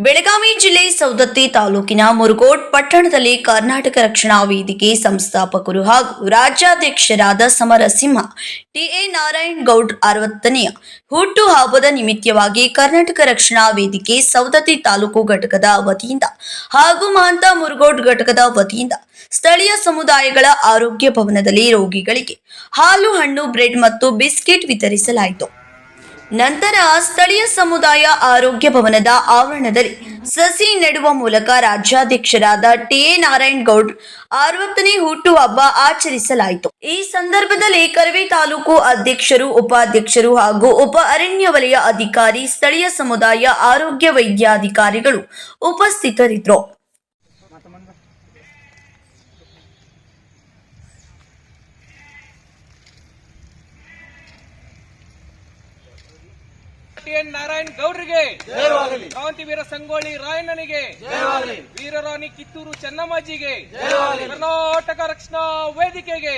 ಬೆಳಗಾವಿ ಜಿಲ್ಲೆ ಸೌದತ್ತಿ ತಾಲೂಕಿನ ಮುರುಗೋಡ್ ಪಟ್ಟಣದಲ್ಲಿ ಕರ್ನಾಟಕ ರಕ್ಷಣಾ ವೇದಿಕೆ ಸಂಸ್ಥಾಪಕರು ಹಾಗೂ ರಾಜ್ಯಾಧ್ಯಕ್ಷರಾದ ಸಮರಸಿಂಹ ಟಿಎ ನಾರಾಯಣ್ ಗೌಡ್ 60ನೇ ಹುಟ್ಟು ಹಬ್ಬದ ನಿಮಿತ್ತವಾಗಿ ಕರ್ನಾಟಕ ರಕ್ಷಣಾ ವೇದಿಕೆ ಸೌದತ್ತಿ ತಾಲೂಕು ಘಟಕದ ವತಿಯಿಂದ ಹಾಗೂ ಮಹಂತ ಮುರುಗೋಡ್ ಘಟಕದ ವತಿಯಿಂದ ಸ್ಥಳೀಯ ಸಮುದಾಯಗಳ ಆರೋಗ್ಯ ಭವನದಲ್ಲಿ ರೋಗಿಗಳಿಗೆ ಹಾಲು ಹಣ್ಣು ಬ್ರೆಡ್ ಮತ್ತು ಬಿಸ್ಕೆಟ್ ವಿತರಿಸಲಾಯಿತು. ನಂತರ ಸ್ಥಳೀಯ ಸಮುದಾಯ ಆರೋಗ್ಯ ಭವನದ ಆವರಣದಲ್ಲಿ ಸಸಿ ನೆಡುವ ಮೂಲಕ ರಾಜ್ಯಾಧ್ಯಕ್ಷರಾದ ಟಿಎ ನಾರಾಯಣ್ ಗೌಡ್ 60ನೇ ಹುಟ್ಟುಹಬ್ಬ ಆಚರಿಸಲಾಯಿತು. ಈ ಸಂದರ್ಭದಲ್ಲಿ ಕರವೇ ತಾಲೂಕು ಅಧ್ಯಕ್ಷರು, ಉಪಾಧ್ಯಕ್ಷರು ಹಾಗೂ ಉಪ ಅರಣ್ಯ ವಲಯ ಅಧಿಕಾರಿ, ಸ್ಥಳೀಯ ಸಮುದಾಯ ಆರೋಗ್ಯ ವೈದ್ಯಾಧಿಕಾರಿಗಳು ಉಪಸ್ಥಿತರಿದ್ದರು. ಟಿಎನ್ ನಾರಾಯಣ್ ಗೌಡ್ರಿಗೆ ಕ್ರಾಂತಿವೀರ ಸಂಗೊಳ್ಳಿ ರಾಯಣ್ಣನಿಗೆ, ವೀರರಾಣಿ ಕಿತ್ತೂರು ಚೆನ್ನಮ್ಮಾಜಿಗೆ, ಕರ್ನಾಟಕ ರಕ್ಷಣಾ ವೇದಿಕೆಗೆ.